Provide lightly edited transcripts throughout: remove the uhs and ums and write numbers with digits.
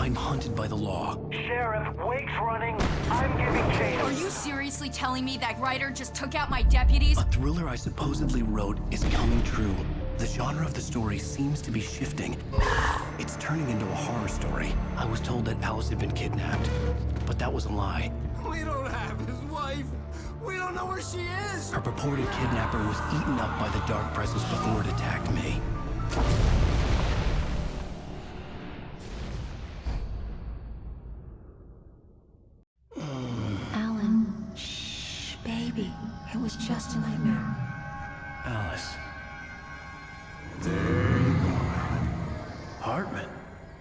I'm hunted by the law. Sheriff, Wake's running. I'm giving chase. Are you seriously telling me that writer just took out my deputies? A thriller I supposedly wrote is coming true. The genre of the story seems to be shifting. It's turning into a horror story. I was told that Alice had been kidnapped, but that was a lie. We don't have his wife. We don't know where she is. Her purported kidnapper was eaten up by the dark presence before it attacked me. Alan, shh, baby. It was just a nightmare. Alice. There you go, Alan. Hartman.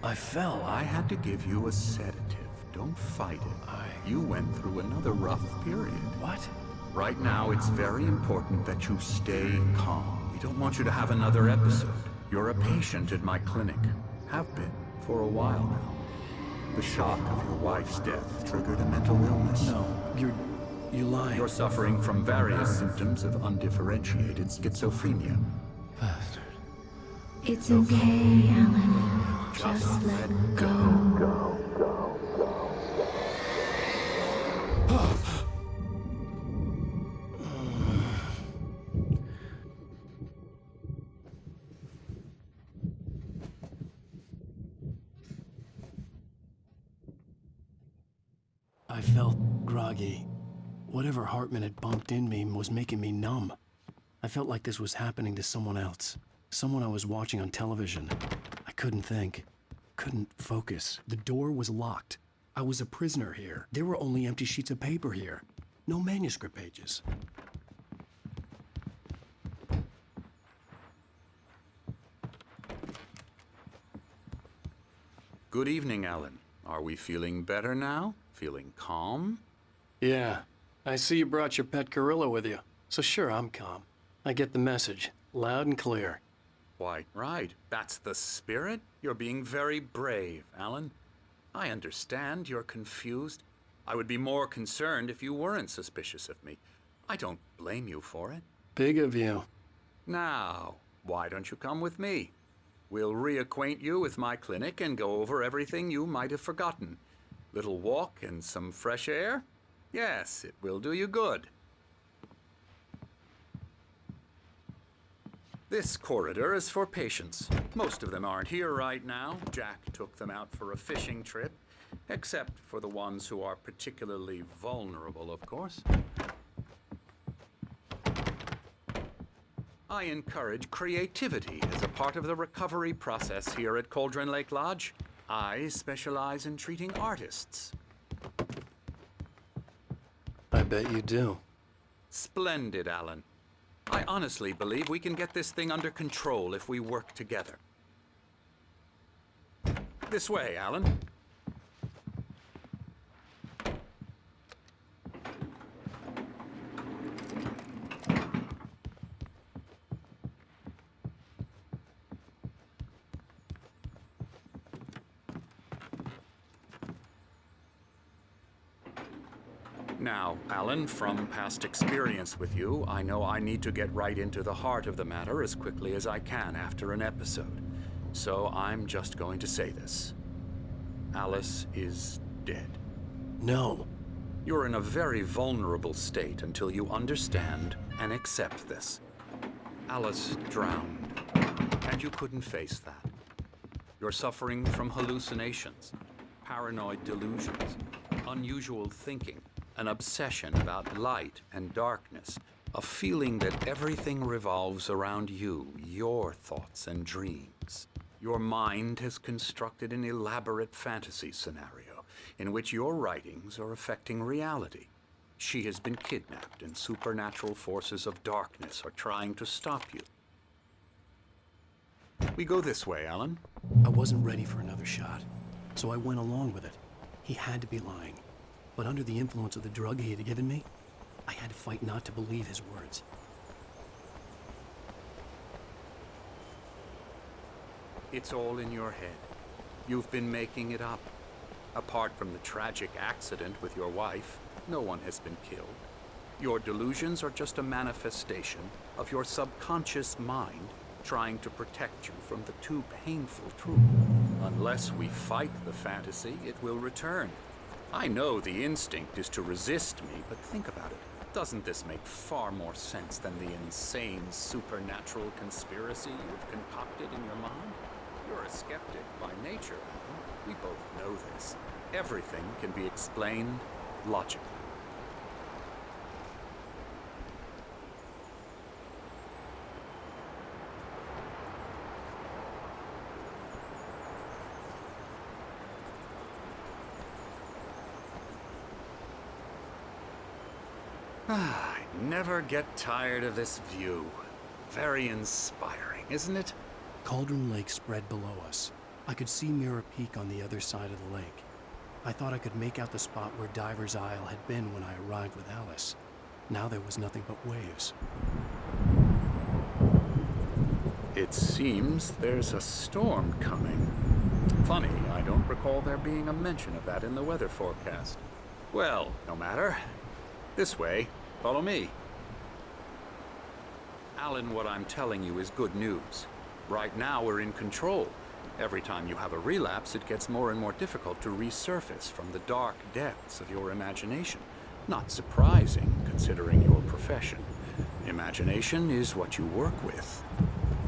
I fell. I had to give you a sedative. Don't fight it. You went through another rough period. What? Right now, it's very important that you stay calm. We don't want you to have another episode. You're a patient at my clinic. Have been for a while now. The shock of your wife's death triggered a mental illness. No, you lied. You're suffering from various symptoms of undifferentiated schizophrenia. Bastard. It's okay, Alan. Just let go. I felt groggy. Whatever Hartman had bumped in me was making me numb. I felt like this was happening to someone else. Someone I was watching on television. I couldn't think. Couldn't focus. The door was locked. I was a prisoner here. There were only empty sheets of paper here. No manuscript pages. Good evening, Alan. Are we feeling better now? Feeling calm? Yeah. I see you brought your pet gorilla with you. So sure, I'm calm. I get the message. Loud and clear. Quite right. That's the spirit. You're being very brave, Alan. I understand you're confused. I would be more concerned if you weren't suspicious of me. I don't blame you for it. Big of you. Now, why don't you come with me? We'll reacquaint you with my clinic and go over everything you might have forgotten. Little walk and some fresh air? Yes, it will do you good. This corridor is for patients. Most of them aren't here right now. Jack took them out for a fishing trip, except for the ones who are particularly vulnerable, of course. I encourage creativity as a part of the recovery process here at Cauldron Lake Lodge. I specialize in treating artists. I bet you do. Splendid, Alan. I honestly believe we can get this thing under control if we work together. This way, Alan. Now, Alan, from past experience with you, I know I need to get right into the heart of the matter as quickly as I can after an episode. So I'm just going to say this. Alice is dead. No. You're in a very vulnerable state until you understand and accept this. Alice drowned, and you couldn't face that. You're suffering from hallucinations, paranoid delusions, unusual thinking, an obsession about light and darkness, a feeling that everything revolves around you, your thoughts and dreams. Your mind has constructed an elaborate fantasy scenario in which your writings are affecting reality. She has been kidnapped and supernatural forces of darkness are trying to stop you. We go this way, Alan. I wasn't ready for another shot, so I went along with it. He had to be lying. But under the influence of the drug he had given me, I had to fight not to believe his words. It's all in your head. You've been making it up. Apart from the tragic accident with your wife, no one has been killed. Your delusions are just a manifestation of your subconscious mind trying to protect you from the too painful truth. Unless we fight the fantasy, it will return. I know the instinct is to resist me, but think about it. Doesn't this make far more sense than the insane supernatural conspiracy you've concocted in your mind? You're a skeptic by nature, Alan. We both know this. Everything can be explained logically. I never get tired of this view. Very inspiring, isn't it? Cauldron Lake spread below us. I could see Mirror Peak on the other side of the lake. I thought I could make out the spot where Diver's Isle had been when I arrived with Alice. Now there was nothing but waves. It seems there's a storm coming. Funny, I don't recall there being a mention of that in the weather forecast. Well, no matter. This way. Follow me. Alan, what I'm telling you is good news. Right now, we're in control. Every time you have a relapse, it gets more and more difficult to resurface from the dark depths of your imagination. Not surprising, considering your profession. Imagination is what you work with.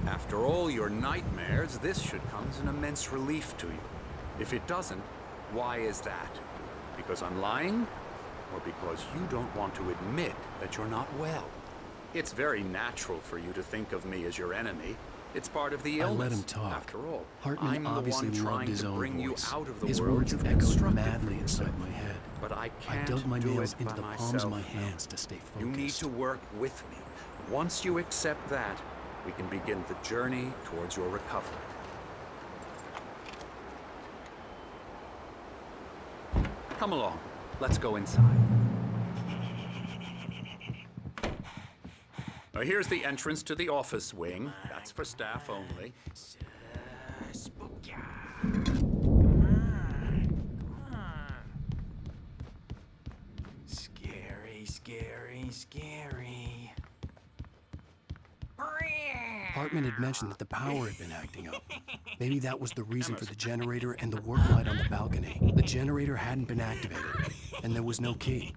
After all your nightmares, this should come as an immense relief to you. If it doesn't, why is that? Because I'm lying? Or because you don't want to admit that you're not well? It's very natural for you to think of me as your enemy. It's part of the illness. I let him talk. After all, Hartman I'm obviously the one loved trying his to own bring voice. you out of the His world words you've echoed constructed madly for inside yourself. my head. But I I can't dug my do nails it into by the palms of my myself. hands to stay focused. You need to work with me. Once you accept that, we can begin the journey towards your recovery. Come along. Let's go inside. Now here's the entrance to the office wing. That's for staff only. Scary, scary, scary. Hartman had mentioned that the power had been acting up. Maybe that was the reason for the generator and the work light on the balcony. The generator hadn't been activated, and there was no key.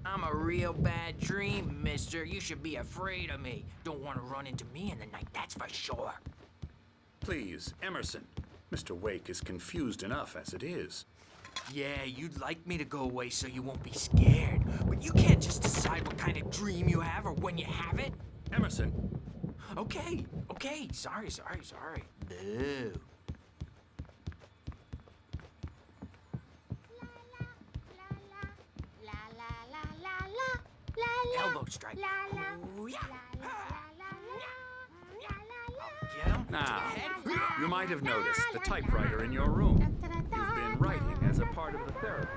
I'm a real bad dream, mister. You should be afraid of me. Don't want to run into me in the night, that's for sure. Please, Emerson. Mr. Wake is confused enough as it is. Yeah, you'd like me to go away so you won't be scared. But you can't just decide what kind of dream you have or when you have it. Emerson, Okay. Sorry. Boo. Elbow strike. Ooh, yeah. Get him. now, you might have noticed the typewriter in your room. You've been writing as a part of the therapy.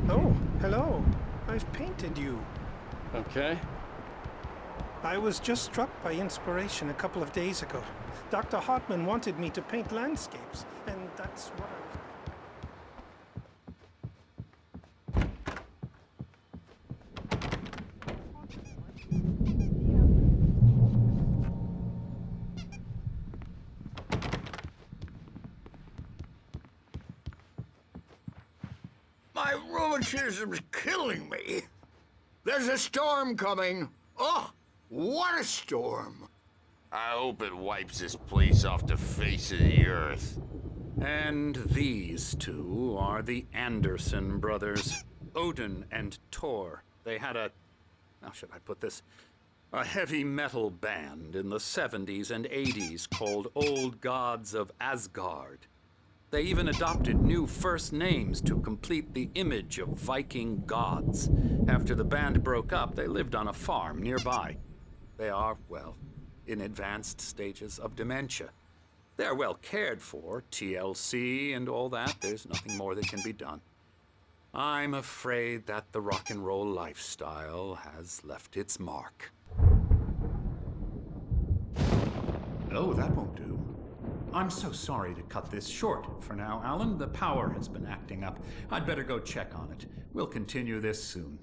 Oh, hello. I've painted you. Okay. I was just struck by inspiration a couple of days ago. Dr. Hartman wanted me to paint landscapes, and that's what I was... My rheumatism's killing me. There's a storm coming. Oh, what a storm. I hope it wipes this place off the face of the earth. And these two are the Anderson brothers, Odin and Thor. They had how should I put this? A heavy metal band in the 70s and 80s called Old Gods of Asgard. They even adopted new first names to complete the image of Viking gods. After the band broke up, they lived on a farm nearby. They are, well, in advanced stages of dementia. They're well cared for, TLC and all that. There's nothing more that can be done. I'm afraid that the rock and roll lifestyle has left its mark. Oh, that won't do. I'm so sorry to cut this short for now, Alan. The power has been acting up. I'd better go check on it. We'll continue this soon.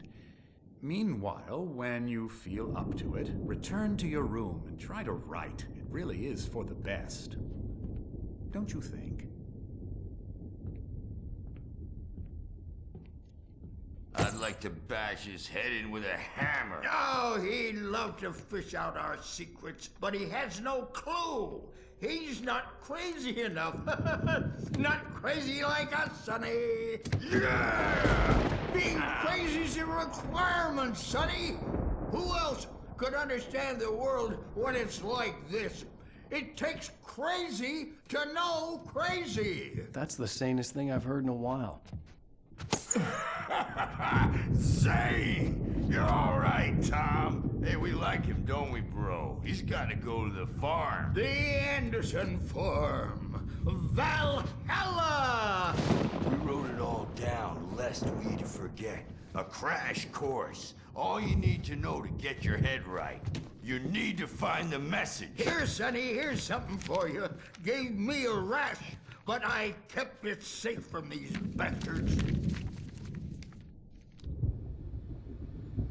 Meanwhile, when you feel up to it, return to your room and try to write. really is for the best. Don't you think? I'd like to bash his head in with a hammer. Oh, he'd love to fish out our secrets, but he has no clue. He's not crazy enough. Not crazy like us, Sonny. Yeah! Being crazy's a requirement, Sonny. Who else could understand the world when it's like this? It takes crazy to know crazy. That's the sanest thing I've heard in a while. Say, you're all right, Tom. Hey, we like him, don't we, bro? He's got to go to the farm. The Anderson Farm. Valhalla! We wrote it all down, lest we to forget. A crash course. All you need to know to get your head right. You need to find the message. Here, Sonny, here's something for you. Gave me a rash, but I kept it safe from these bastards.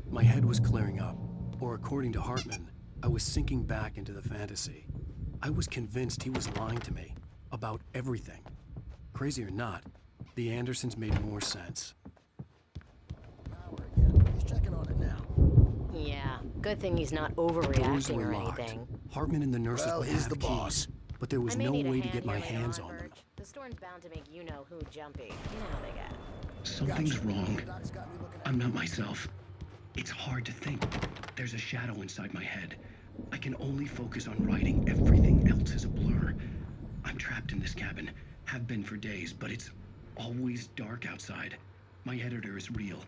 My head was clearing up, or according to Hartman, I was sinking back into the fantasy. I was convinced he was lying to me about everything. Crazy or not, the Andersons made more sense. He's checking on it now. Yeah, good thing he's not overreacting or anything. Hartman and the nurses would have the keys, but there was no way to get my hands on them. The storm's bound to make you know who jumpy. You know how they get. Something's wrong. I'm not myself. It's hard to think. There's a shadow inside my head. I can only focus on writing. Everything else is a blur. I'm trapped in this cabin. Have been for days, but it's always dark outside. My editor is real.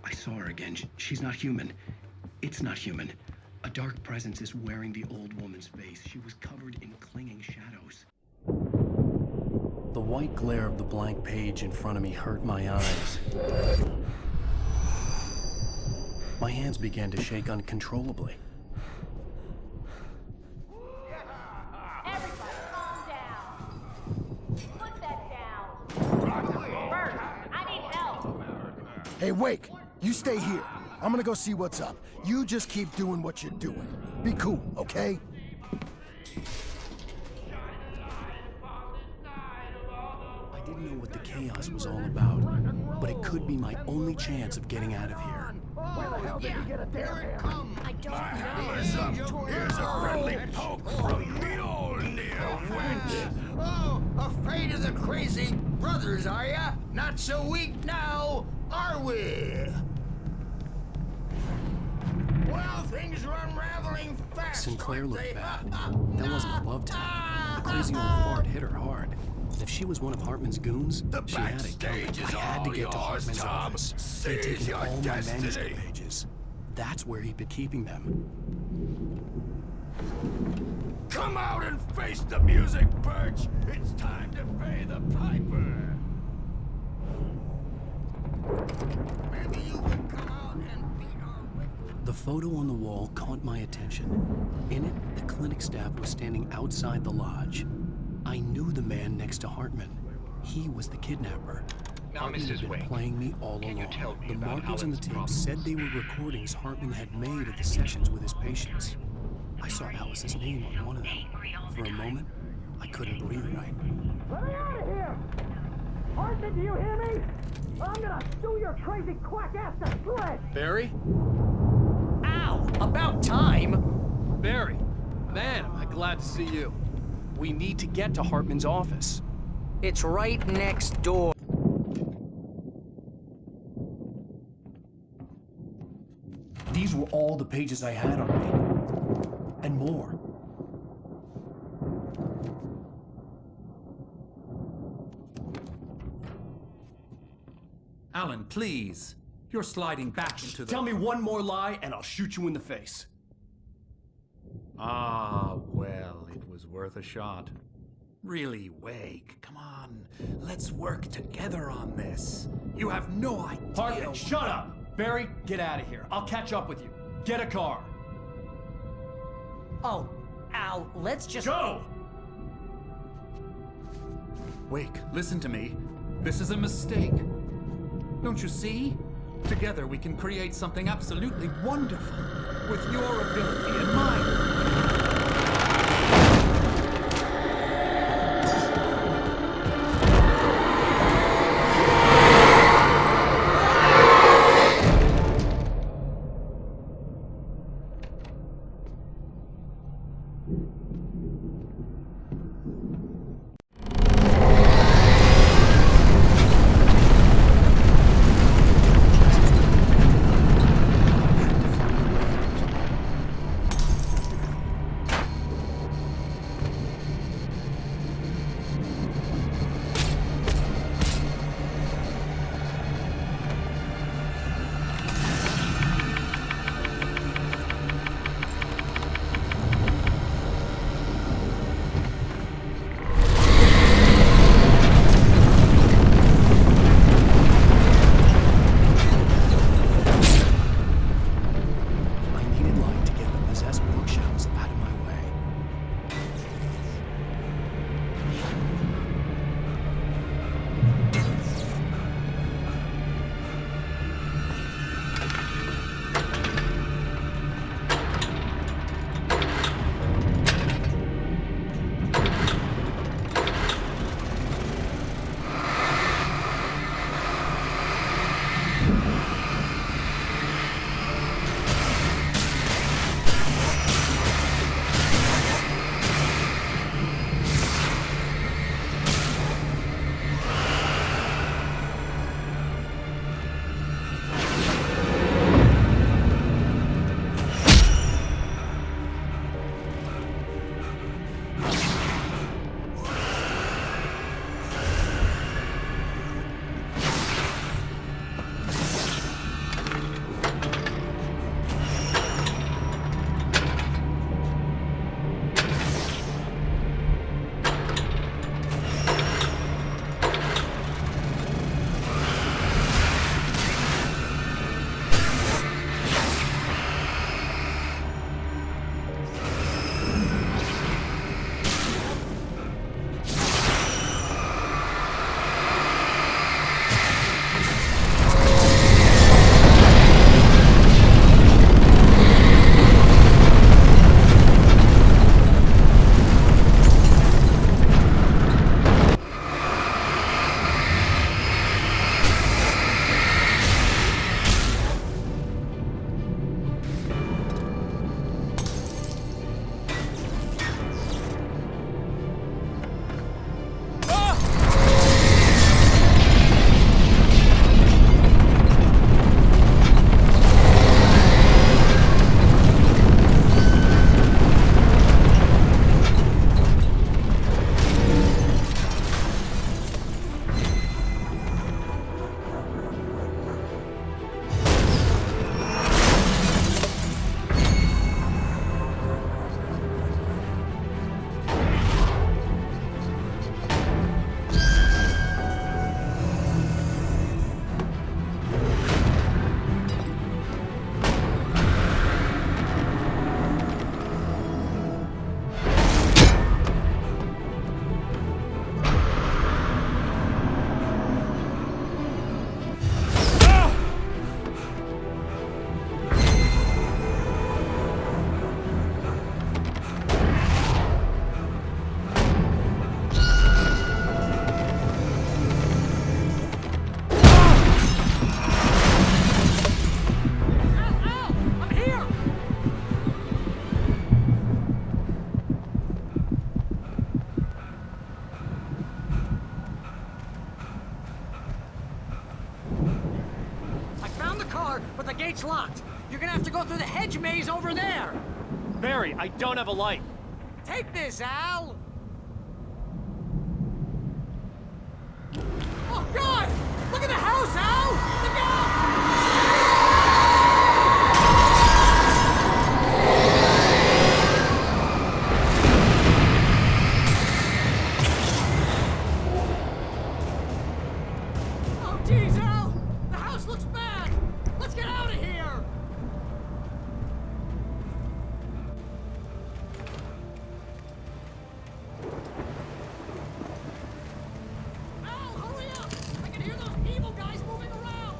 I saw her again. She's not human. It's not human. A dark presence is wearing the old woman's face. She was covered in clinging shadows. The white glare of the blank page in front of me hurt my eyes. My hands began to shake uncontrollably. Everybody, calm down. Put that down. Bert, I need help. Hey, Wake, you stay here. I'm gonna go see what's up. You just keep doing what you're doing. Be cool, okay? I didn't know what the chaos was all about, but it could be my only chance of getting out of here. Where the hell did you get a damn hammer? I don't know. Hammer's up. Here's a friendly poke from the old near witch. Oh, afraid of the crazy brothers, are ya? Not so weak now, are we? Well, things are unraveling fast. Sinclair aren't looked they? bad. That wasn't a love tap. The crazy old fart hit her hard. And if she was one of Hartman's goons, she had it coming. I had to get to Hartman's office. They'd taken all my manuscript pages. That's where he'd been keeping them. Come out and face the music, Birch. It's time to pay the piper. Maybe you could come out and beat our witness. The photo on the wall caught my attention. In it, the clinic staff was standing outside the lodge. I knew the man next to Hartman. He was the kidnapper. Hartman had been playing me all along. The markings on the tape said they were recordings Hartman had made at the sessions with his patients. I saw Alice's name on one of them. For a moment, I couldn't breathe right. Let me out of here! Hartman, do you hear me? I'm gonna sue your crazy quack ass to shreds! Barry? Ow! About time! Barry! Man, am I glad to see you. We need to get to Hartman's office. It's right next door. These were all the pages I had on me. And more. Alan, please. You're sliding back into the... Tell me one more lie and I'll shoot you in the face. Ah, well, it was worth a shot. Really, Wake, come on. Let's work together on this. You have no idea... Hartman, shut up! Barry, get out of here. I'll catch up with you. Get a car. Oh, Al, let's just... Go! Wake, listen to me. This is a mistake. Don't you see? Together we can create something absolutely wonderful. With your ability and mine. door, but the gate's locked. You're gonna have to go through the hedge maze over there. Barry, I don't have a light. Take this, Al. Oh, God! Look at the house, Al! Look out! Oh, geez, Al! The house looks bad! Let's get out of here! Al, hurry up! I can hear those evil guys moving around!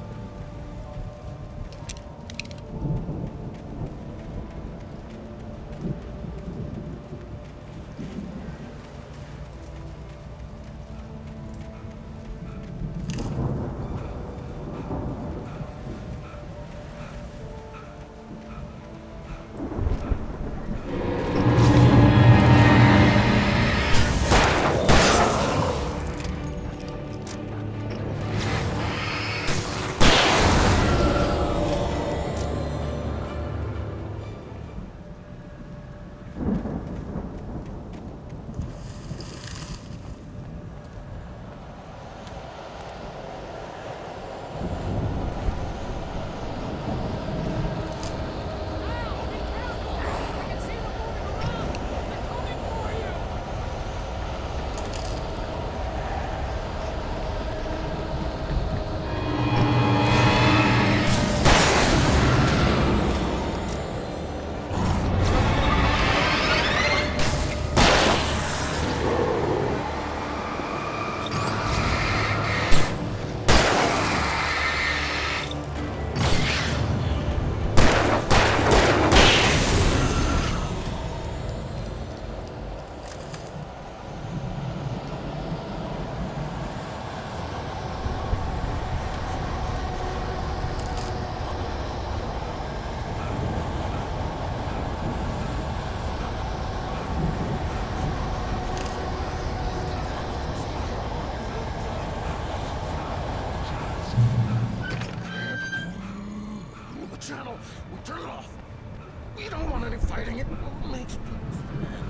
Channel. Turn it off. We don't want any fighting. It makes me mad.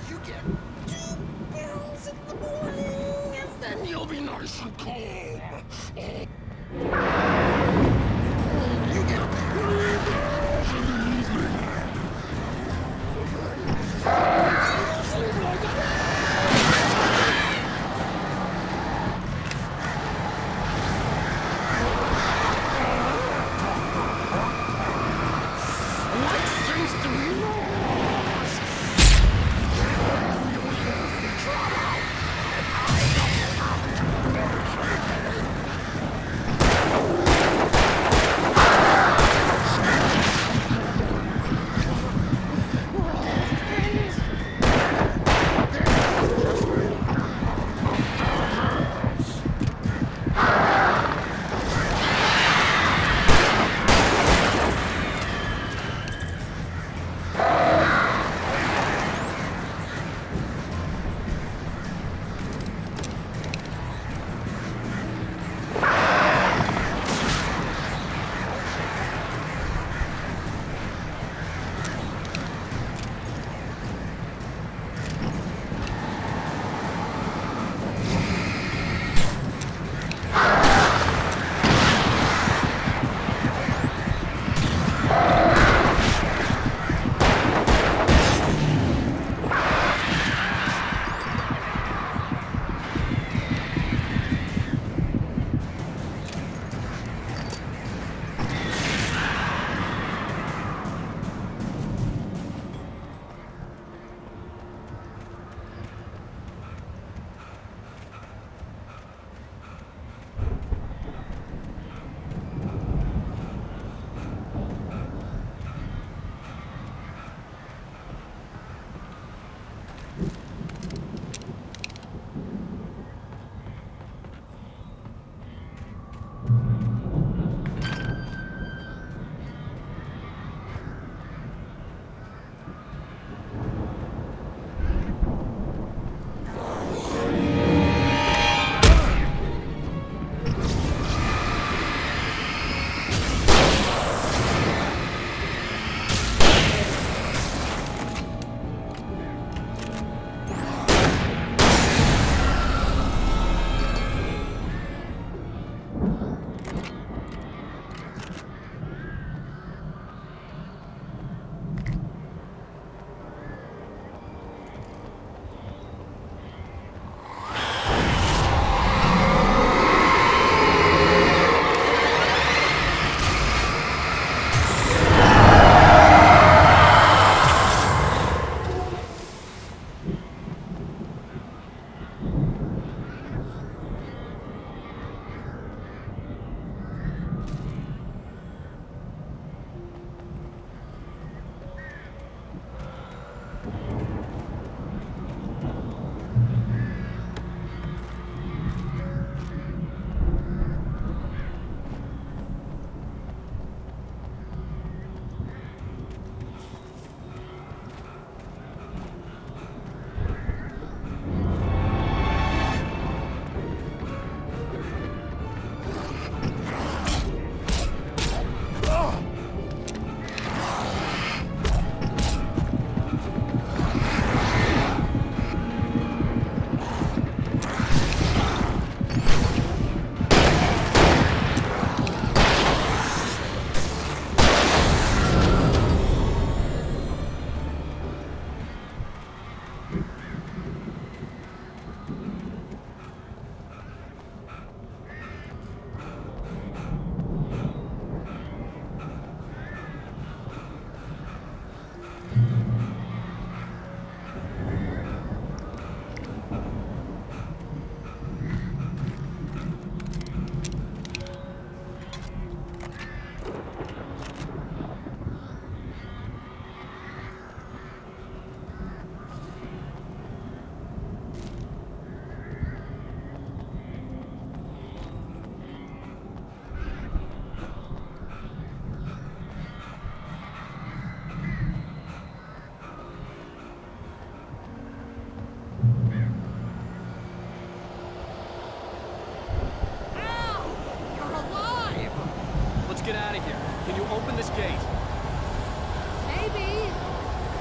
You get 2 barrels in the morning, and then you'll be nice and calm. You get 3 barrels in the evening. Sleep like a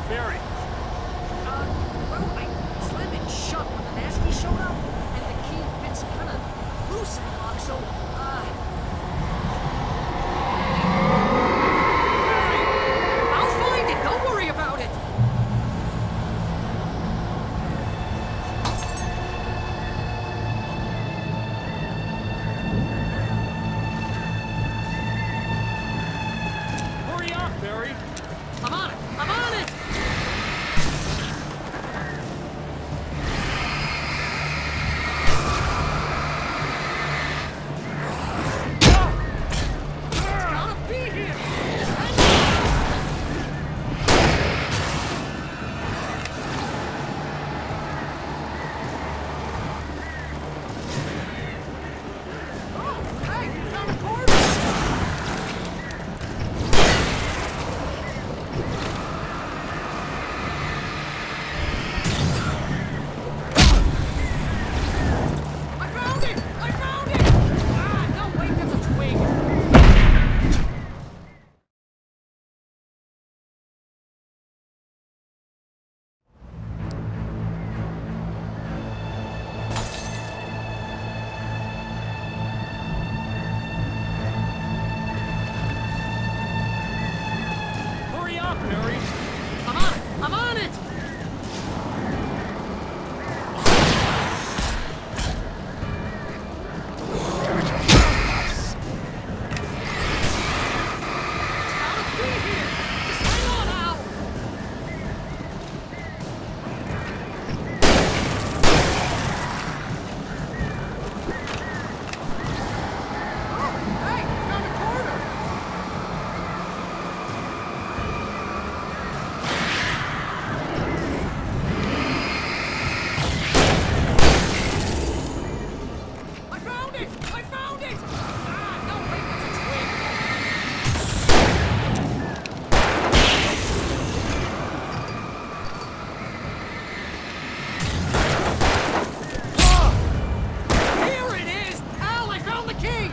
Barry. Well, I slammed it shut when the nasty showed up, and the key fits kind of loose in the lock, so, I'll find it, don't worry about it! Hurry up, Barry. I'm on it! I'm on it! It's gotta be here! Just hang on! Oh, hey, you found a corner! I found it! I found it! Ah, no, wait, that's a twig. Hurry up, Barry. I'm on it! I'm on it! It's gotta be here! Just hang on, Al! Oh, hey, found a corner! I found it! I found it! Ah, no, wait, that's a twig. Here it is! Al, I found the key!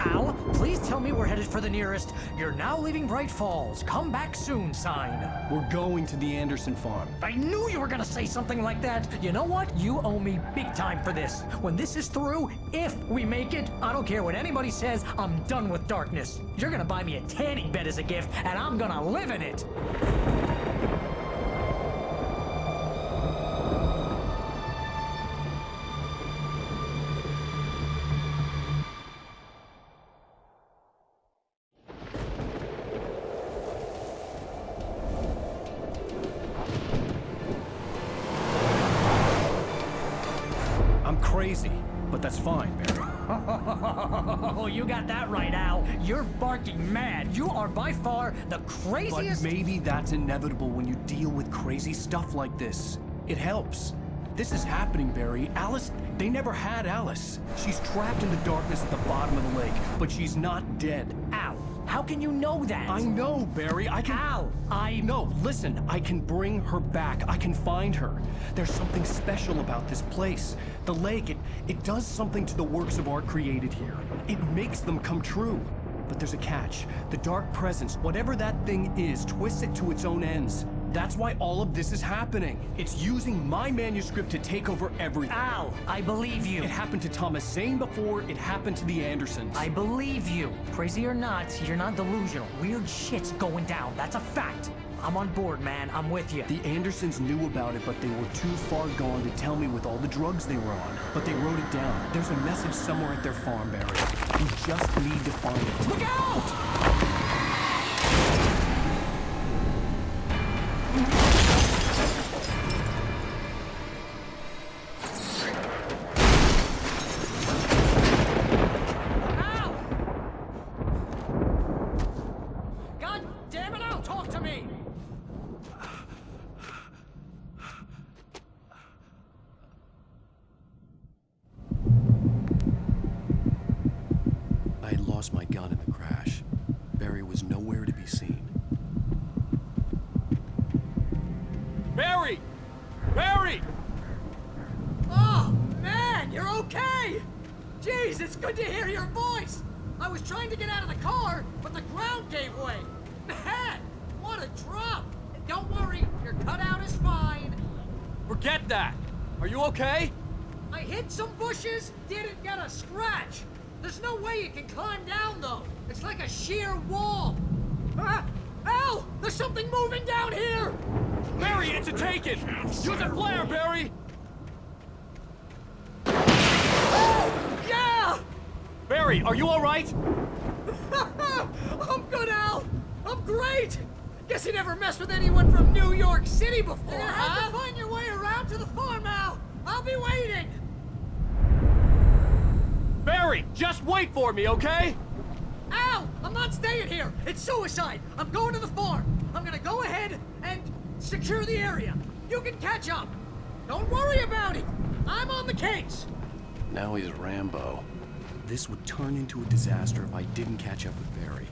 Al, please tell me we're headed for the nearest "You're now leaving Bright Falls. Come back soon" sign. We're going to the Anderson farm. I knew you were gonna say something like that. You know what? You owe me big time for this. When this is through, if we make it, I don't care what anybody says, I'm done with darkness. You're gonna buy me a tanning bed as a gift, and I'm gonna live in it. I'm crazy, but that's fine, Barry. Oh, you got that right, Al. You're barking mad. You are by far the But craziest. maybe that's inevitable when you deal with crazy stuff like this. It helps. This is happening, Barry. Alice, they never had Alice. She's trapped in the darkness at the bottom of the lake, but she's not dead. Al, how can you know that? I know, Barry. I can... Al, No, listen. I can bring her back. I can find her. There's something special about this place. The lake, it does something to the works of art created here. It makes them come true. But there's a catch. The dark presence, whatever that thing is, twists it to its own ends. That's why all of this is happening. It's using my manuscript to take over everything. Al, I believe you. It happened to Thomas Zane before, it happened to the Andersons. I believe you. Crazy or not, you're not delusional. Weird shit's going down. That's a fact. I'm on board, man. I'm with you. The Andersons knew about it, but they were too far gone to tell me with all the drugs they were on. But they wrote it down. There's a message somewhere at their farm, Barry. We just need to find it. Look out! God damn it, Al, talk to me! lost my gun in the crash. Barry was nowhere to be seen. Barry! Barry! Oh, man, you're okay! Jeez, it's good to hear your voice! I was trying to get out of the car, but the ground gave way. Man, what a drop! And don't worry, your cutout is fine. Forget that! Are you okay? I hit some bushes, didn't get a scratch. There's no way you can climb down, though. It's like a sheer wall. Ah! Al! There's something moving down here! Barry, it's a taken! Use a flare, Barry! Yeah! Barry, are you alright? I'm good, Al! I'm great! Guess you never messed with anyone from New York City before, You're gonna have to find your way around to the farm, Al! I'll be waiting! Barry, just wait for me, okay? Al! I'm not staying here! It's suicide! I'm going to the farm! I'm gonna go ahead and secure the area. You can catch up. Don't worry about it! I'm on the case! Now he's Rambo. This would turn into a disaster if I didn't catch up with Barry.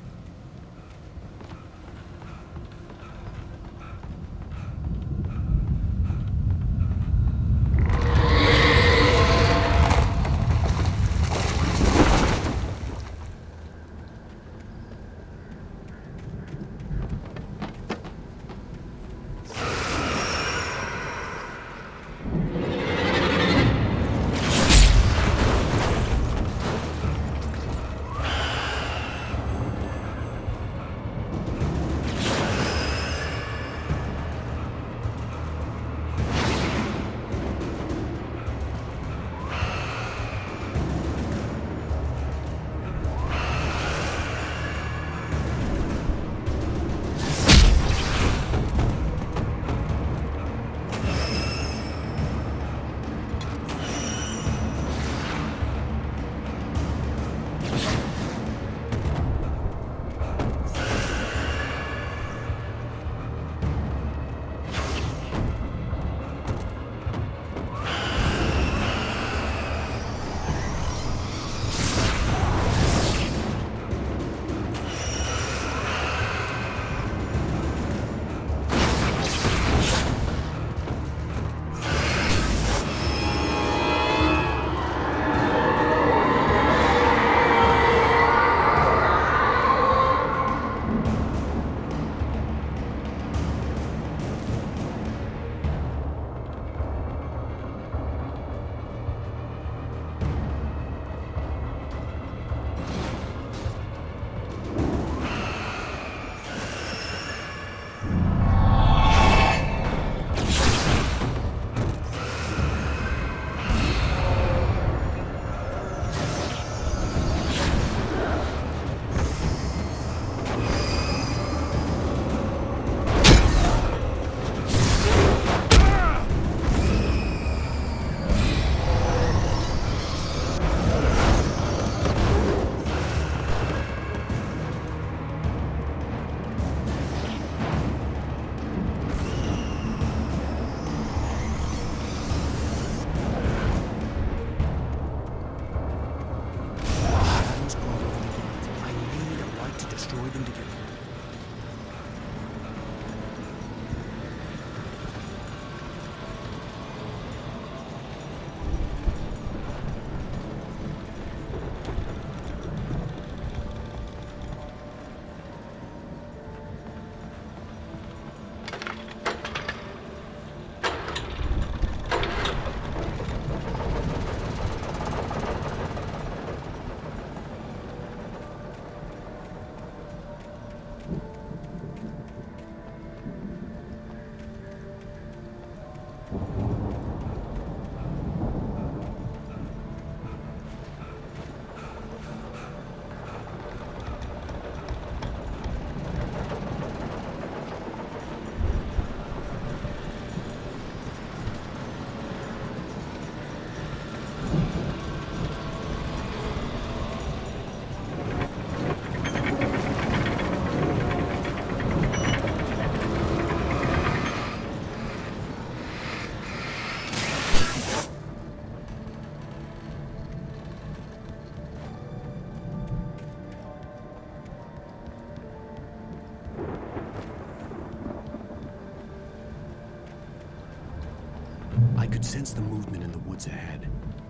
could sense the movement in the woods ahead.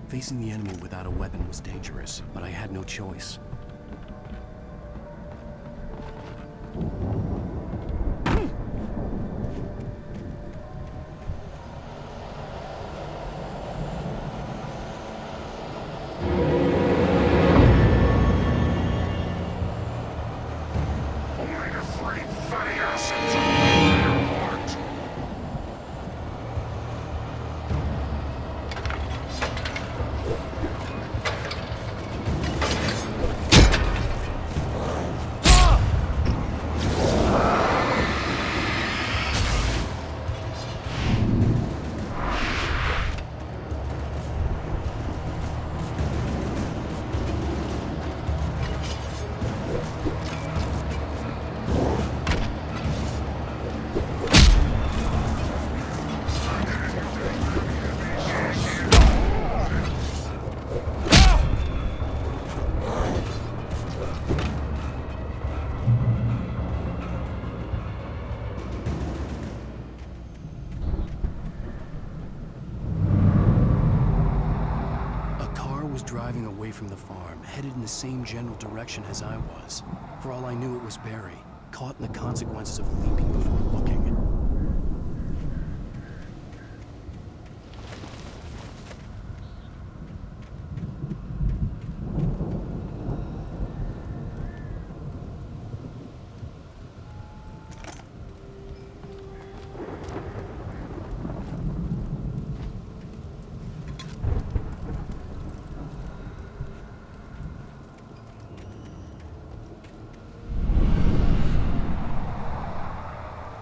Facing the enemy without a weapon was dangerous, but I had no choice. Driving away from the farm, headed in the same general direction as I was. For all I knew, it was Barry, caught in the consequences of leaping before looking.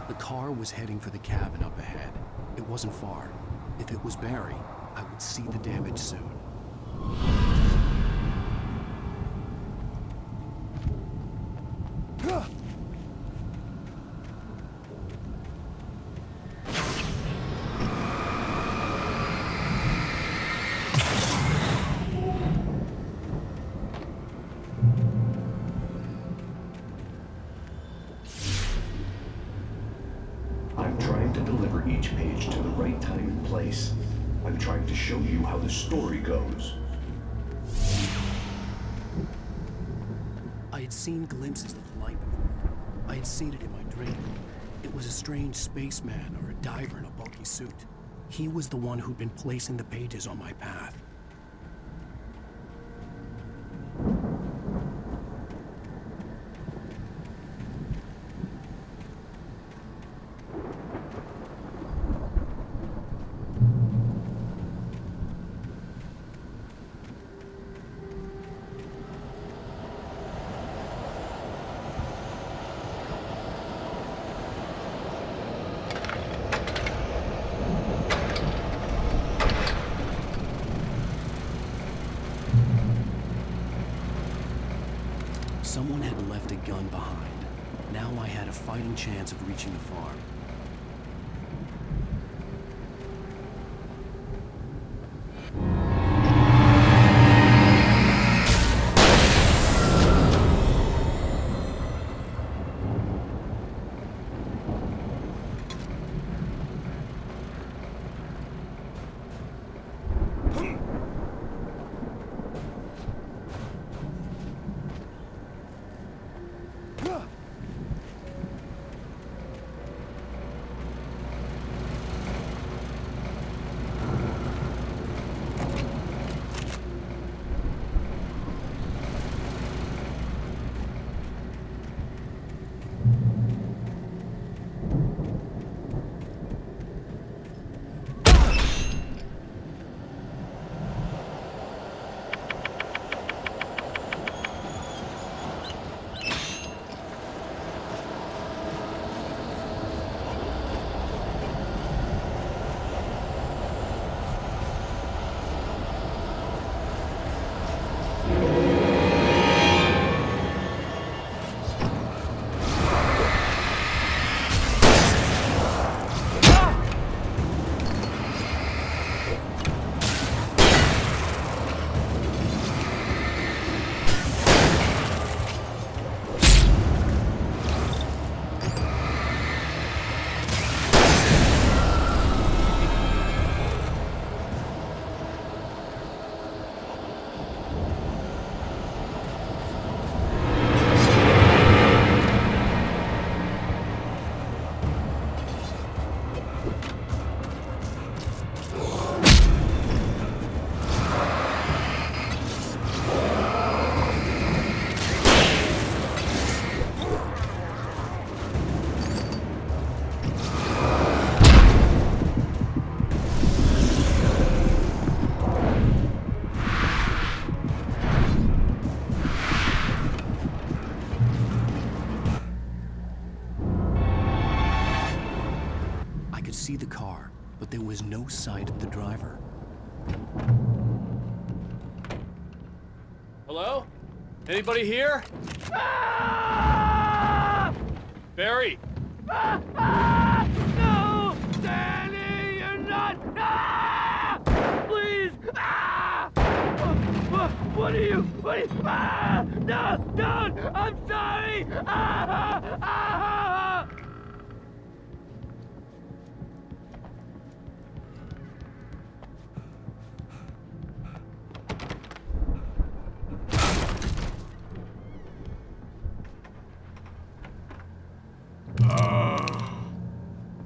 The car was heading for the cabin up ahead. It wasn't far. If it was Barry, I would see the damage soon. Each page to the right time and place. I'm trying to show you how the story goes. I had seen glimpses of the light before. I had seen it in my dream. It was a strange spaceman or a diver in a bulky suit. He was the one who'd been placing the pages on my path. Someone had left a gun behind. Now I had a fighting chance of reaching the farm. see the car, but there was no sight of the driver. Hello? Anybody here? Ah! Barry! No! Danny, you're not! Ah! Please! Ah! What are you? Ah! No! Don't! I'm sorry! Ah! Ah!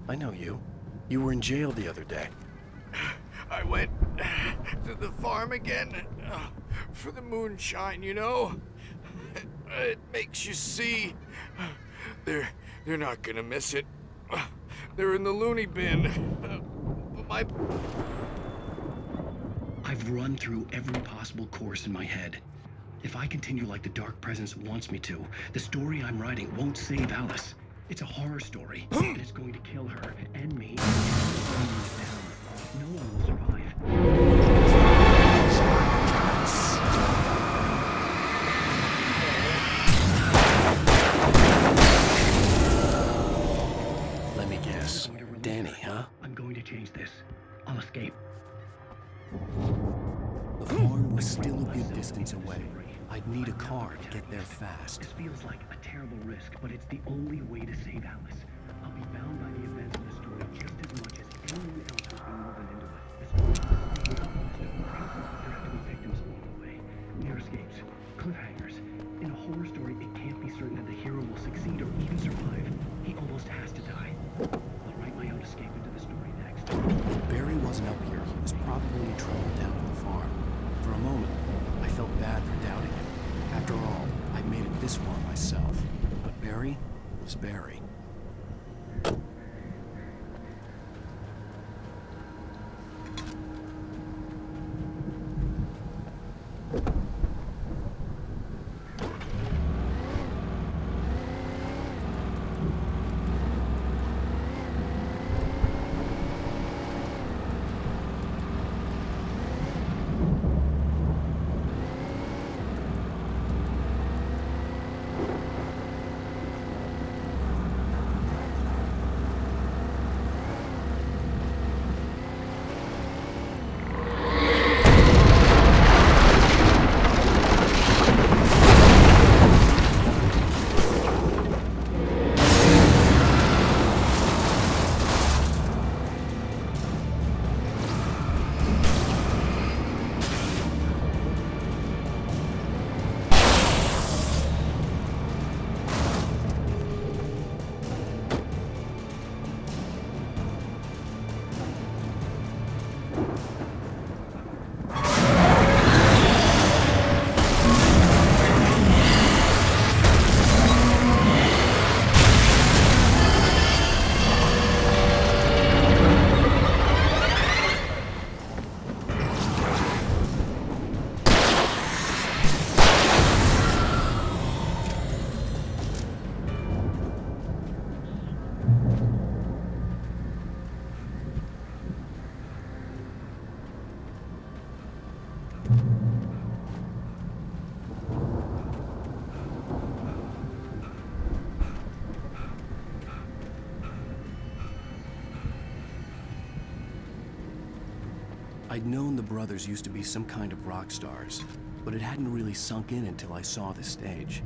I know you. You were in jail the other day. I went to the farm again for the moonshine, you know? It makes you see. They're not gonna miss it. They're in the loony bin. I've run through every possible course in my head. If I continue like the Dark Presence wants me to, the story I'm writing won't save Alice. It's a horror story, and it's going to kill her and me. No one will survive. Let me guess. Danny, huh? I'm going to change this. I'll escape. The farm was still a good distance away. I'd need a car to get there fast. This feels like a terrible risk, but it's the only way to save Alice. I'll be bound by the events of the story just as much as anyone else who's been woven into it. The story is there have to be victims along the way. Near escapes, cliffhangers. In a horror story, it can't be certain that the hero will succeed or even survive. He almost has to die. I'll write my own escape into the story next. Barry wasn't up here. He was probably in trouble down at the farm. For a moment, I felt bad for doubting him. After all, I made it this far myself. But Barry was Barry. I'd known the brothers used to be some kind of rock stars, but it hadn't really sunk in until I saw the stage.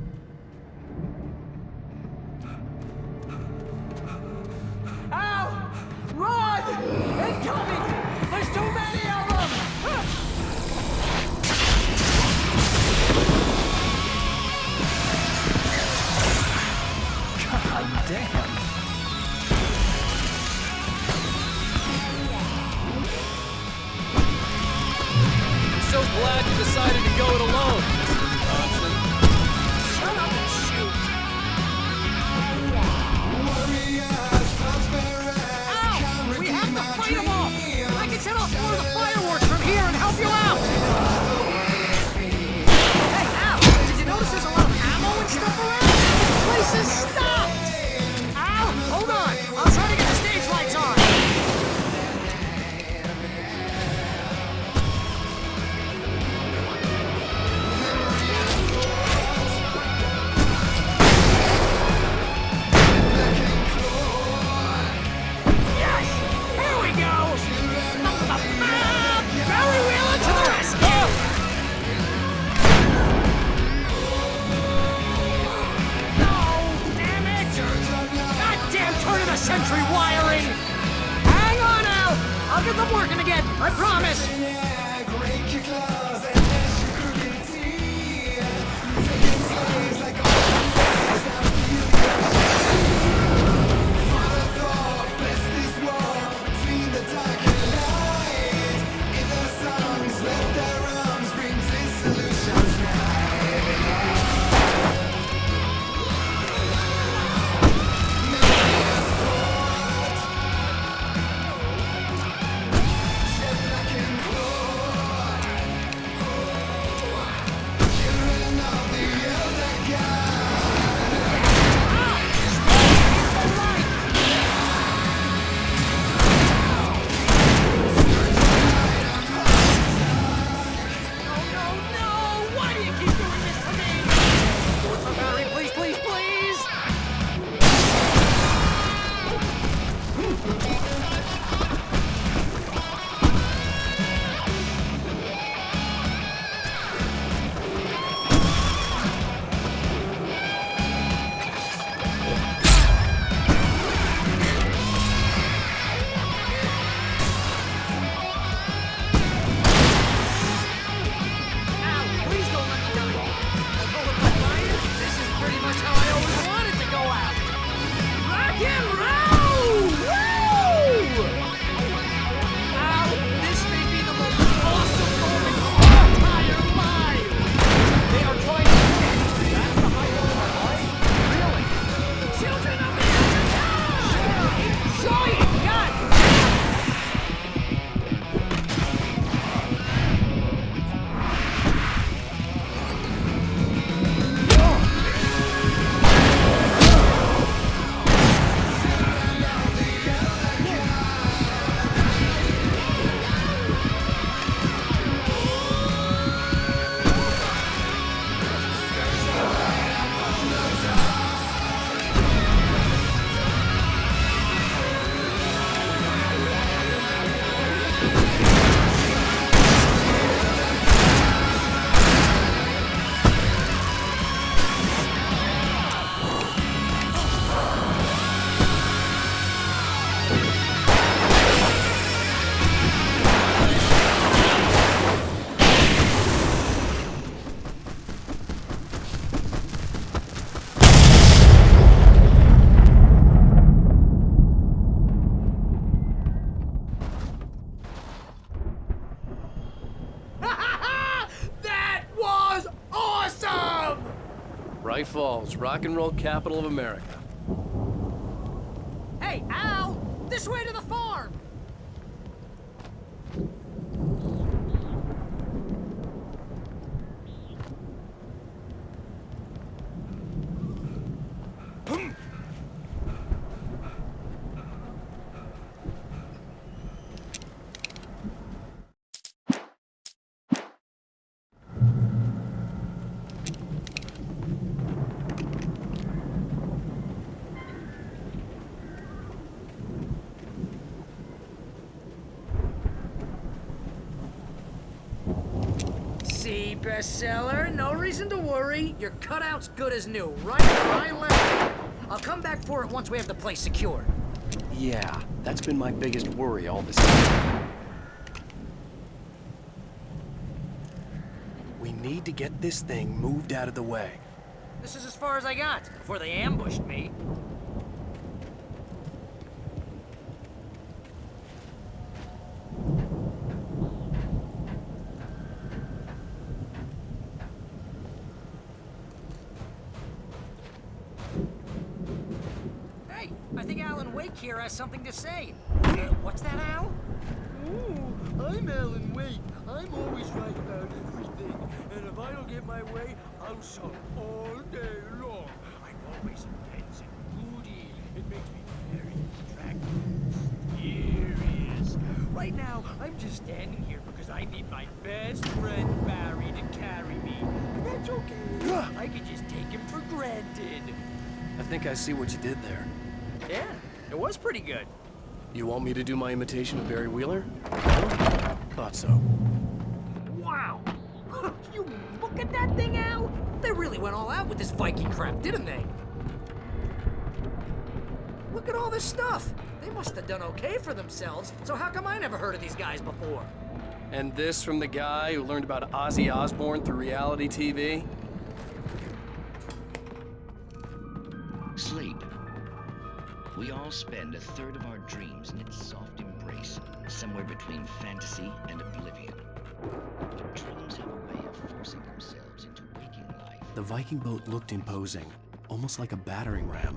Ow! Run! Incoming! There's too many of them! God damn! I'm so glad you decided to go it alone, Mr. Johnson. Shut up I promise! Bright Falls, rock and roll capital of America. Hey, Al! This way to the farm! Bestseller, no reason to worry. Your cutout's good as new, right where I left it. I'll come back for it once we have the place secured. Yeah, that's been my biggest worry all this time. We need to get this thing moved out of the way. This is as far as I got before they ambushed me. Here has something to say. What's that, Al? Ooh, I'm Alan Wake. I'm always right about everything. And if I don't get my way, I'll sulk all day long. I'm always intense and moody. It makes me very distracted, mysterious. Right now, I'm just standing here because I need my best friend Barry to carry me. And that's okay. I can just take him for granted. I think I see what you did there. Yeah. It was pretty good. You want me to do my imitation of Barry Wheeler? No? Thought so. Wow! You look at that thing, Al! They really went all out with this Viking crap, didn't they? Look at all this stuff. They must have done okay for themselves, so how come I never heard of these guys before? And this from the guy who learned about Ozzy Osbourne through reality TV? Sleep. We all spend a third of our dreams in its soft embrace, somewhere between fantasy and oblivion. But dreams have a way of forcing themselves into waking life. The Viking boat looked imposing, almost like a battering ram.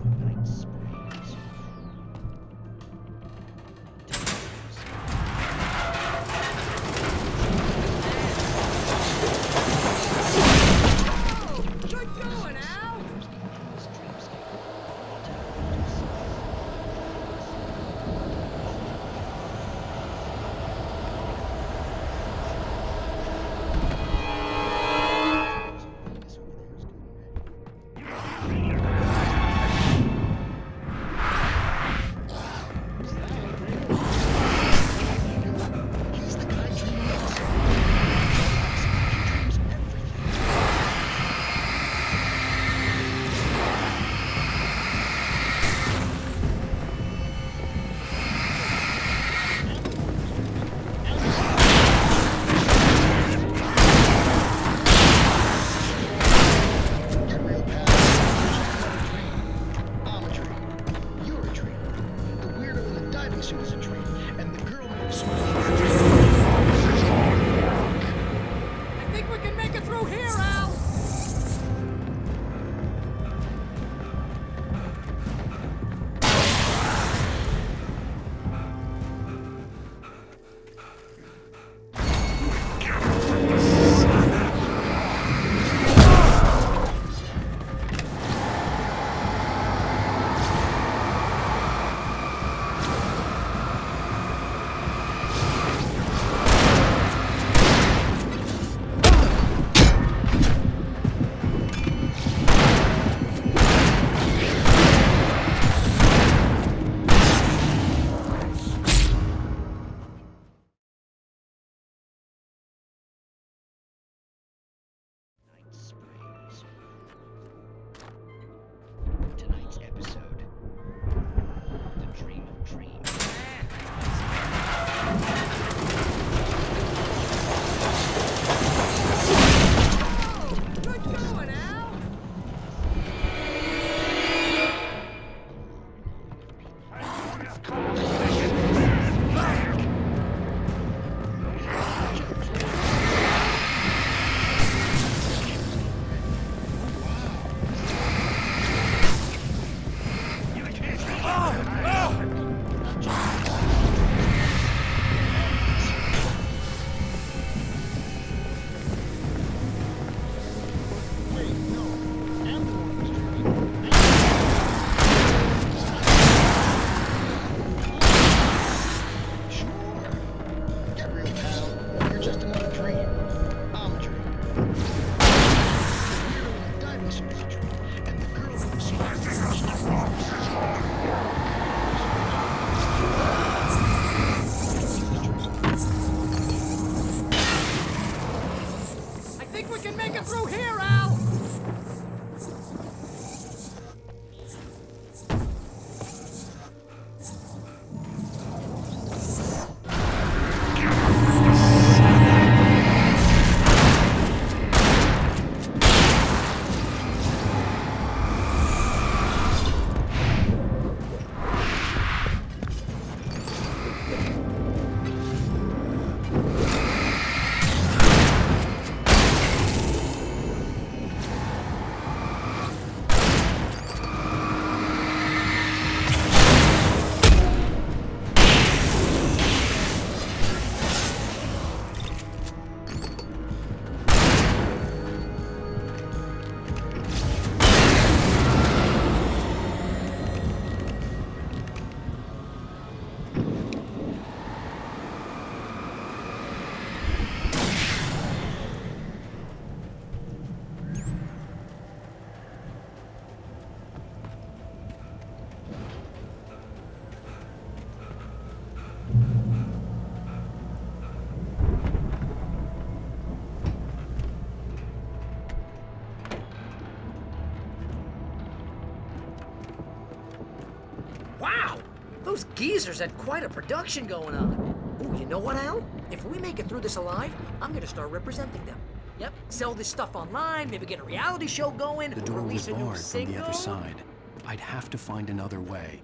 Tonight's episode, The Dream of Dreams. Good going, Al! Wow! Those geezers had quite a production going on. Ooh, you know what, Al? If we make it through this alive, I'm gonna start representing them. Yep, sell this stuff online, maybe get a reality show going, The door was release a new barred from the other single. side. I'd have to find another way.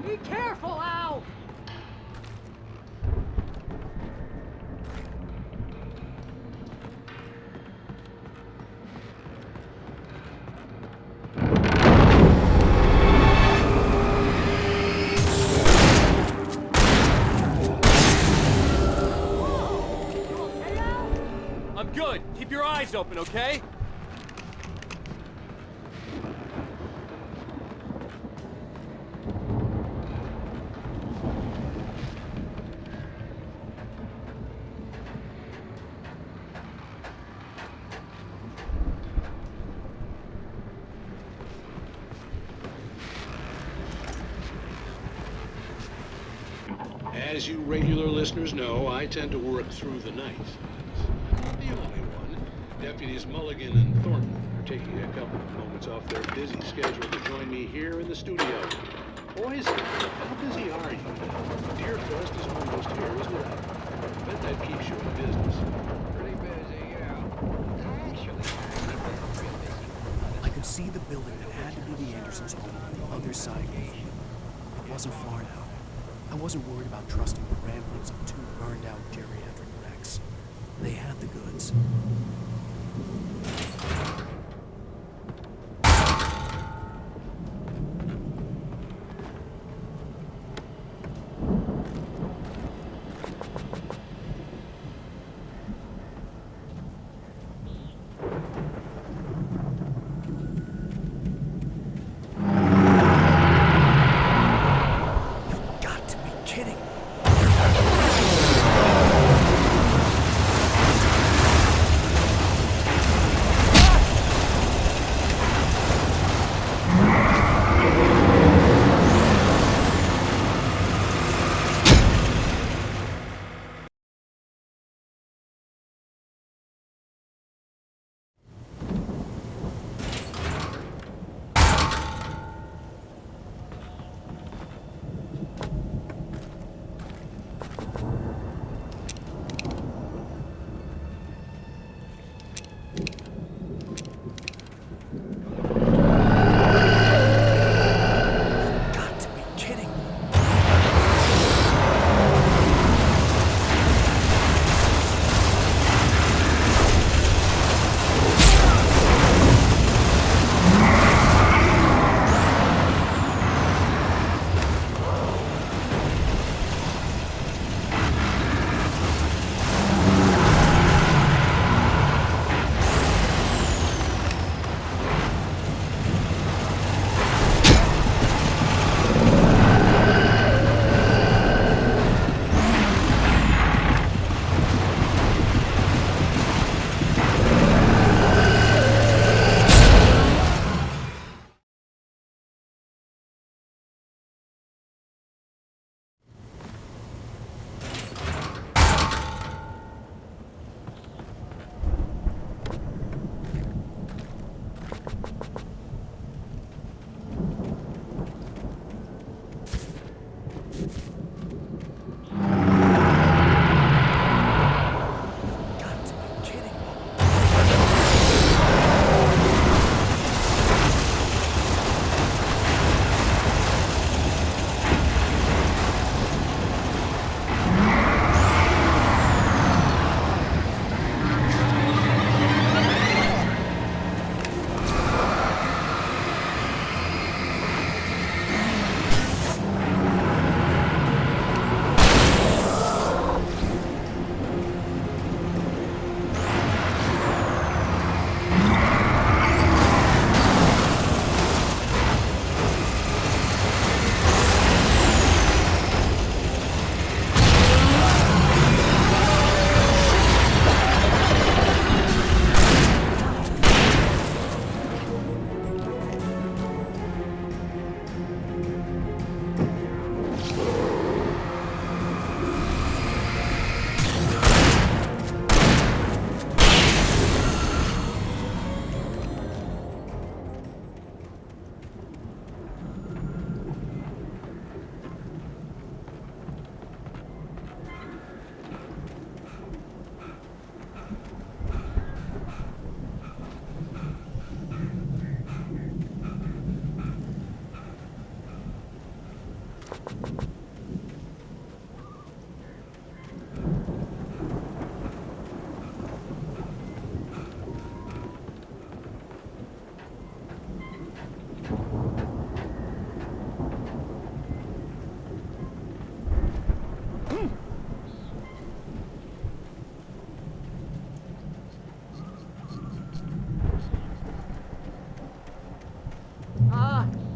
Be careful, Al! I'm good. Keep your eyes open, okay? As you regular listeners know, I tend to work through the night. I'm not the only one. Deputies Mulligan and Thornton are taking a couple of moments off their busy schedule to join me here in the studio. Boys, how busy are you? Deer Fest is almost here, isn't it? I bet that keeps you in business. Pretty busy, yeah. Actually, I could see the building that had to be the Andersons' home on the other side of the view. It wasn't far now. I wasn't worried about trusting the ramblings of two burned-out geriatric wrecks. They had the goods.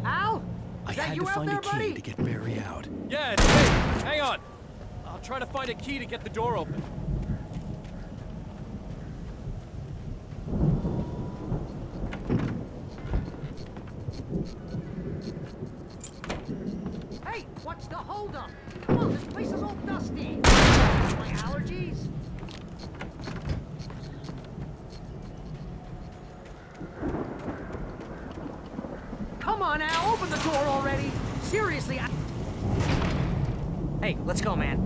Al? I Is that had you to out find there, a key buddy? to get Barry out. Yeah, it's me. Hang on. I'll try to find a key to get the door open. Hey, what's the holdup? Come on, this place is all dusty. My allergies? Come on, Al, open the door already. Seriously, Hey, let's go, man.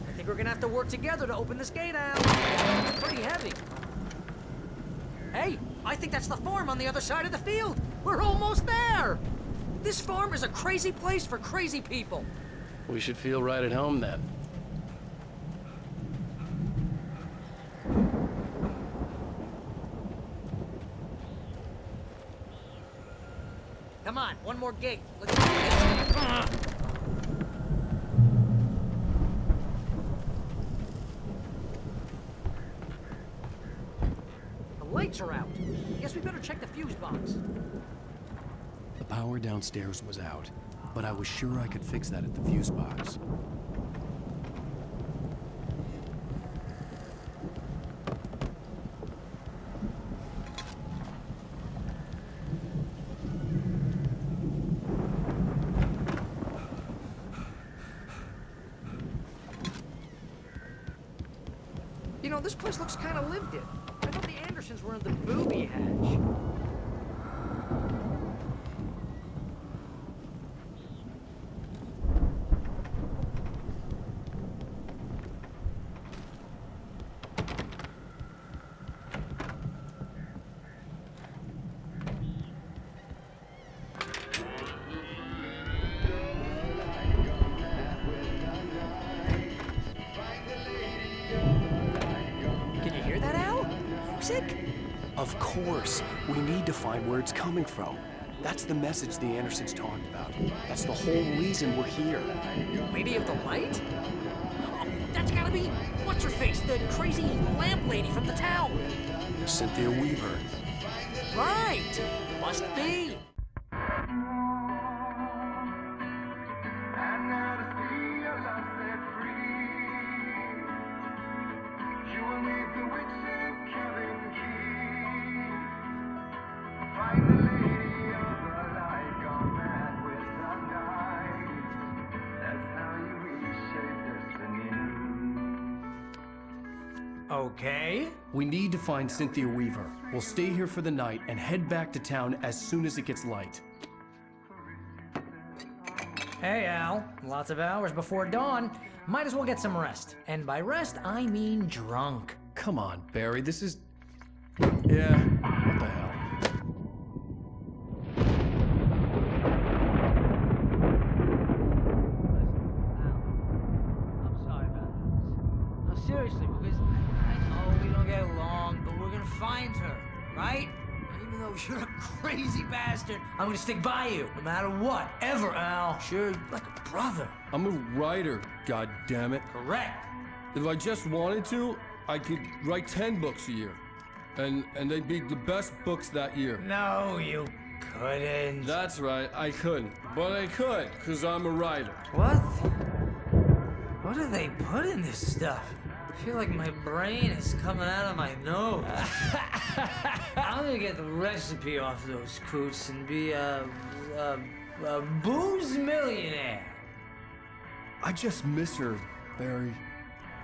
I think we're gonna have to work together to open this gate, Al. It's pretty heavy. Hey, I think that's the farm on the other side of the field. We're almost there. This farm is a crazy place for crazy people. We should feel right at home then. Come on, one more gate. Let's do this. The lights are out. Guess we better check the fuse box. The power downstairs was out, but I was sure I could fix that at the fuse box. You know, this place looks kind of lived in. I thought the Andersons were in the booby hatch. Can you hear that, Al? Music? Of course. We need to find where it's coming from. That's the message the Andersons talked about. That's the whole reason we're here. Lady of the Light? Oh, that's gotta be what's-her-face, the crazy lamp lady from the town. Cynthia Weaver. Right! Must be. Okay. We need to find Cynthia Weaver. We'll stay here for the night and head back to town as soon as it gets light. Hey, Al. Lots of hours before dawn. Might as well get some rest. And by rest, I mean drunk. Come on, Barry, this is... Yeah, what the hell? I'm sorry about this. No, seriously, because I know we don't get along, but we're gonna find her, right? And even though you're a crazy bastard, I'm gonna stick by you, no matter what, ever, Al. Sure, like a brother. I'm a writer, goddammit. Correct. If I just wanted to, I could write 10 books a year. And they'd be the best books that year. No, you couldn't. That's right, I couldn't. But I could, because I'm a writer. What? What do they put in this stuff? I feel like my brain is coming out of my nose. I'm gonna get the recipe off those coots and be a booze millionaire. I just miss her, Barry.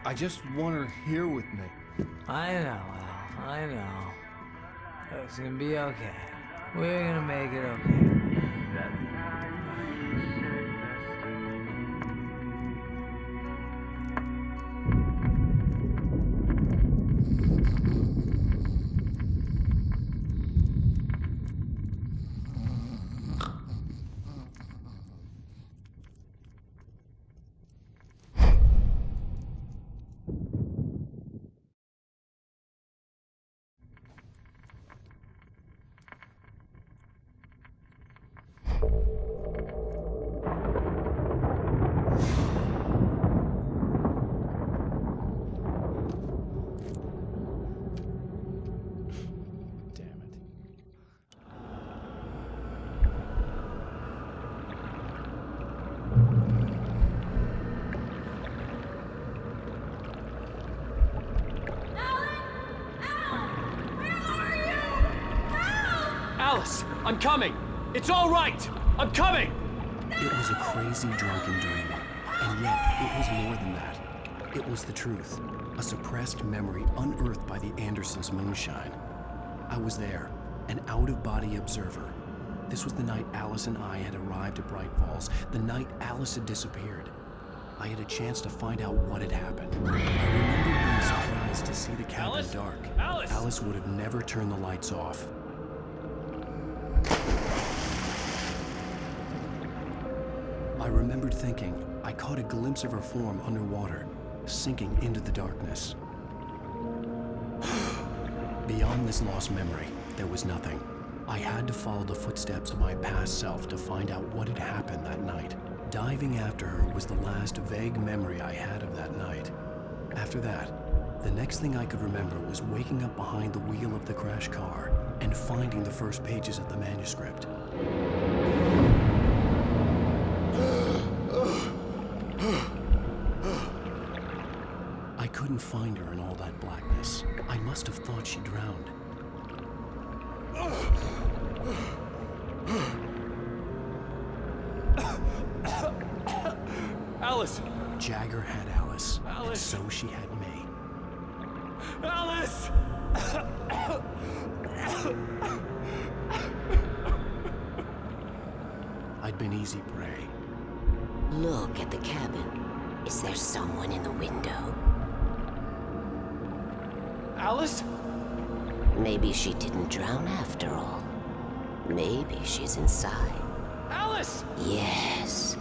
I just want her here with me. I know, Al. I know. It's gonna be okay. We're gonna make it okay. Alice, I'm coming! It's all right! I'm coming! It was a crazy, drunken dream. And yet, it was more than that. It was the truth. A suppressed memory unearthed by the Andersons' moonshine. I was there, an out-of-body observer. This was the night Alice and I had arrived at Bright Falls, the night Alice had disappeared. I had a chance to find out what had happened. I remember being surprised to see the cabin dark. Alice would have never turned the lights off. I remembered thinking I caught a glimpse of her form underwater, sinking into the darkness. Beyond this lost memory, there was nothing. I had to follow the footsteps of my past self to find out what had happened that night. Diving after her was the last vague memory I had of that night. After that, the next thing I could remember was waking up behind the wheel of the crashed car and finding the first pages of the manuscript. I couldn't find her in all that blackness. I must have thought she drowned. Alice! Jagger had Alice. Alice! And so she had me. Alice! I'd been easy prey. Look at the cabin. Is there someone in the window? Alice? Maybe she didn't drown after all. Maybe she's inside. Alice! Yes.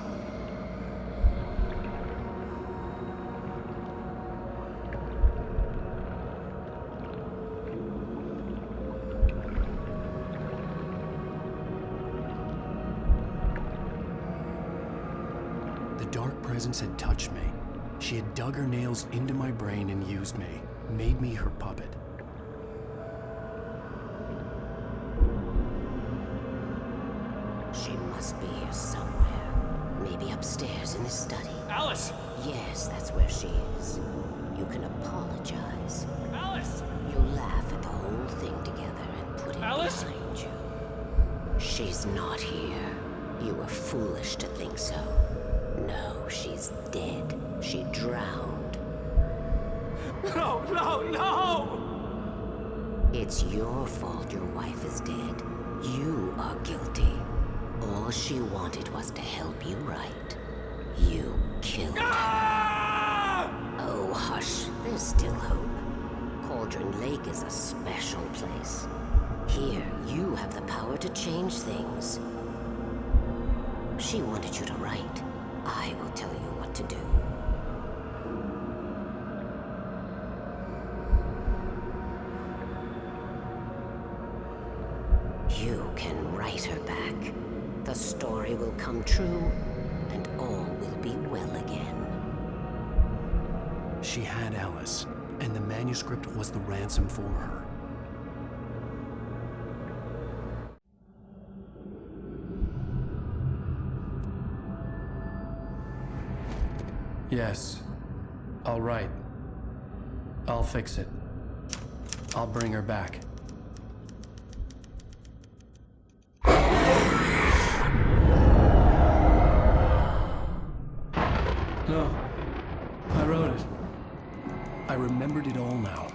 The dark presence had touched me. She had dug her nails into my brain and used me, made me her puppet. She must be here somewhere. Maybe upstairs in the study. Alice! Yes, that's where she is. You can apologize. Alice! You'll laugh at the whole thing together and put it behind you. She's not here. You were foolish to think so. No, she's dead. She drowned. No, no, no! It's your fault your wife is dead. You are guilty. All she wanted was to help you right. You killed her. Oh, hush. There's still hope. Cauldron Lake is a special place. Here, you have the power to change things. She wanted you to write. I will tell you what to do. You can write her back. The story will come true, and all will be well again. She had Alice, and the manuscript was the ransom for her. Yes. All right. I'll fix it. I'll bring her back. No. I wrote it. I remembered it all now.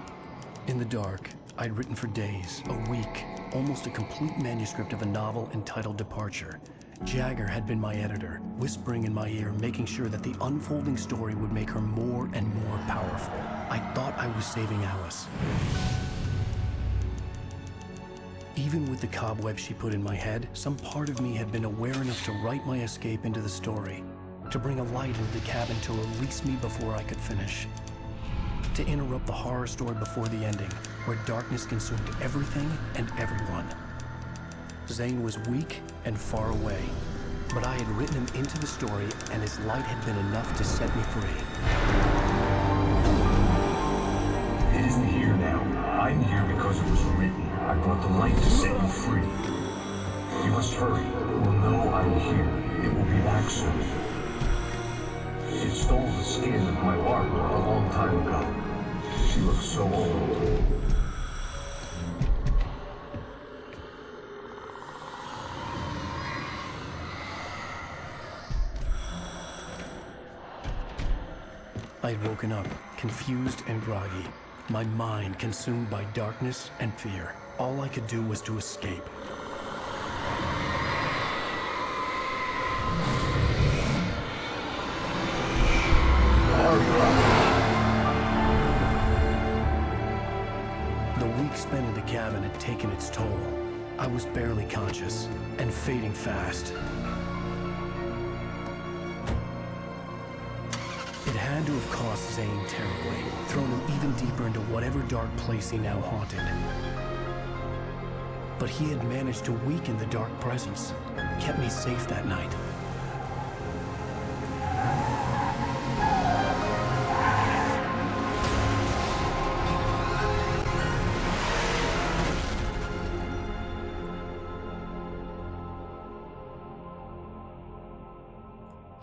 In the dark, I'd written for days, a week, almost a complete manuscript of a novel entitled Departure. Jagger had been my editor, whispering in my ear, making sure that the unfolding story would make her more and more powerful. I thought I was saving Alice. Even with the cobwebs she put in my head, some part of me had been aware enough to write my escape into the story, to bring a light into the cabin to release me before I could finish, to interrupt the horror story before the ending, where darkness consumed everything and everyone. Zane was weak and far away, but I had written him into the story, and his light had been enough to set me free. It isn't here now. I'm here because it was written. I brought the light to set you free. You must hurry. It will know I'm here. It will be back soon. It stole the skin of my art a long time ago. She looks so old. I had woken up, confused and groggy, my mind consumed by darkness and fear. All I could do was to escape. The week spent in the cabin had taken its toll. I was barely conscious and fading fast. It had to have cost Zane terribly, thrown him even deeper into whatever dark place he now haunted. But he had managed to weaken the dark presence, kept me safe that night.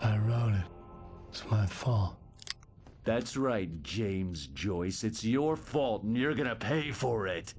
I wrote it. It's my fault. That's right, James Joyce. It's your fault, and you're gonna pay for it.